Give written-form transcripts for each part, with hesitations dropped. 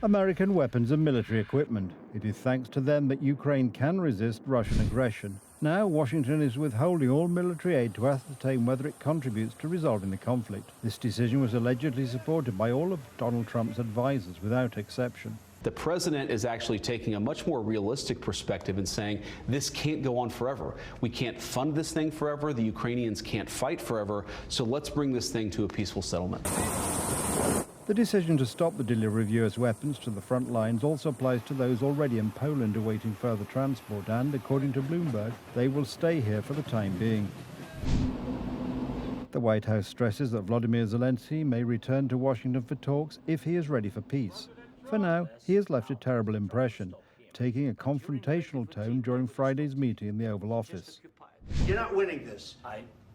American weapons and military equipment. It is thanks to them that Ukraine can resist Russian aggression. Now, Washington is withholding all military aid to ascertain whether it contributes to resolving the conflict. This decision was allegedly supported by all of Donald Trump's advisors without exception. The president is actually taking a much more realistic perspective and saying this can't go on forever. We can't fund this thing forever. The Ukrainians can't fight forever. So let's bring this thing to a peaceful settlement. The decision to stop the delivery of US weapons to the front lines also applies to those already in Poland awaiting further transport, and, according to Bloomberg, they will stay here for the time being. The White House stresses that Volodymyr Zelenskiy may return to Washington for talks if he is ready for peace. For now, he has left a terrible impression, taking a confrontational tone during Friday's meeting in the Oval Office. You're not winning this.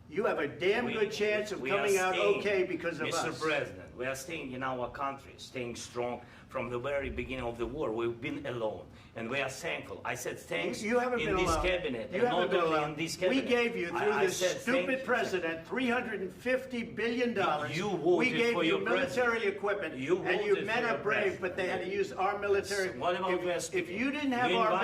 You have a damn good chance of coming out okay because of us. Mr. President, we are staying in our country, staying strong from the very beginning of the war. We've been alone, and we are thankful. I said thanks you haven't in been this alone. cabinet, you and haven't not been only alone. in this cabinet. We gave you, through this stupid president, $350 billion. We gave you military equipment, and you men are brave, but they had to use our military. If you didn't have our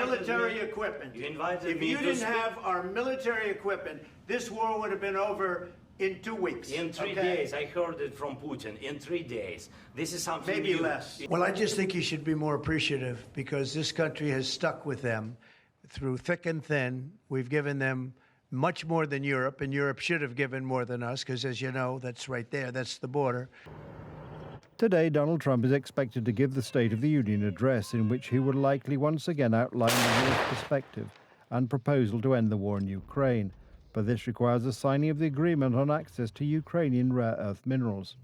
military equipment, this war would have been over in 2 weeks. In 3 days, I heard it from Putin. In 3 days. This is something maybe less. Well, I just think he should be more appreciative because this country has stuck with them through thick and thin. We've given them much more than Europe, and Europe should have given more than us because, as you know, that's right there. That's the border. Today, Donald Trump is expected to give the State of the Union address in which he will likely once again outline the war's perspective and proposal to end the war in Ukraine. But this requires the signing of the agreement on access to Ukrainian rare earth minerals.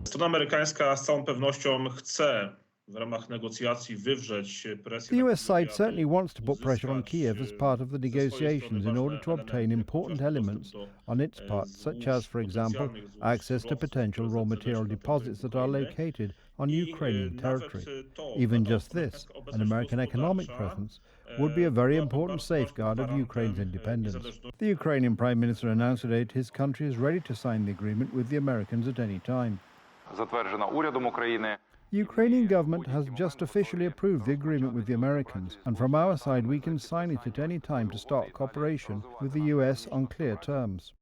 Strona amerykańska z całą pewnością chce w ramach negocjacji wywrzeć presję. The US side certainly wants to put pressure on Kiev as part of the negotiations in order to obtain important elements on its part, such as, for example, access to potential raw material deposits that are located on Ukrainian territory. Even just this, an American economic presence, would be a very important safeguard of Ukraine's independence. The Ukrainian Prime Minister announced today that his country is ready to sign the agreement with the Americans at any time. The Ukrainian government has just officially approved the agreement with the Americans, and from our side we can sign it at any time to start cooperation with the US on clear terms.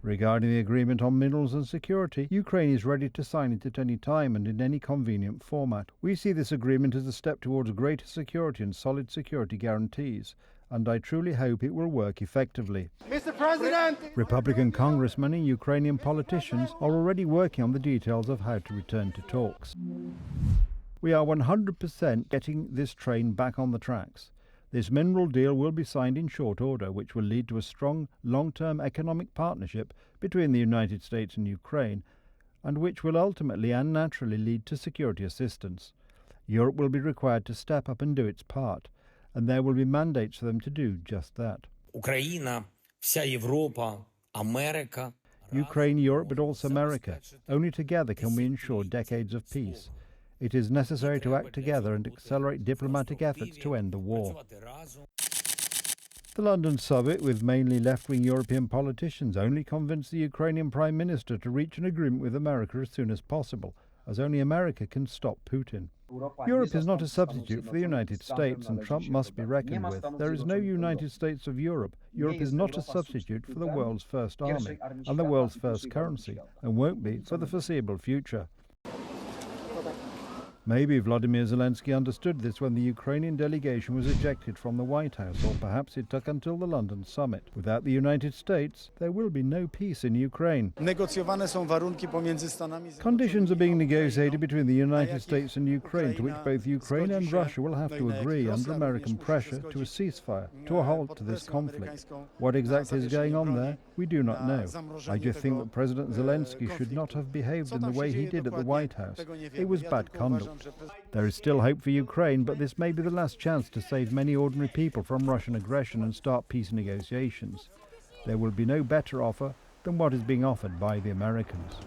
Regarding the agreement on minerals and security, Ukraine is ready to sign it at any time and in any convenient format. We see this agreement as a step towards greater security and solid security guarantees, and I truly hope it will work effectively. Mr. President! Republican congressmen and Ukrainian politicians are already working on the details of how to return to talks. We are 100% getting this train back on the tracks. This mineral deal will be signed in short order, which will lead to a strong, long-term economic partnership between the United States and Ukraine, and which will ultimately and naturally lead to security assistance. Europe will be required to step up and do its part, and there will be mandates for them to do just that. Ukraine, вся Европа, America. Ukraine, Europe, but also America. Only together can we ensure decades of peace. It is necessary to act together and accelerate diplomatic efforts to end the war. The London summit, with mainly left-wing European politicians, only convinced the Ukrainian Prime Minister to reach an agreement with America as soon as possible, as only America can stop Putin. Europe is not a substitute for the United States, and Trump must be reckoned with. There is no United States of Europe. Europe is not a substitute for the world's first army and the world's first currency, and won't be for the foreseeable future. Maybe Volodymyr Zelenskiy understood this when the Ukrainian delegation was ejected from the White House, or perhaps it took until the London summit. Without the United States, there will be no peace in Ukraine. Conditions are being negotiated between the United States and Ukraine, to which both Ukraine and Russia will have to agree under American pressure to a ceasefire, to a halt to this conflict. What exactly is going on there, we do not know. I just think that President Zelensky should not have behaved in the way he did at the White House. It was bad conduct. There is still hope for Ukraine, but this may be the last chance to save many ordinary people from Russian aggression and start peace negotiations. There will be no better offer than what is being offered by the Americans.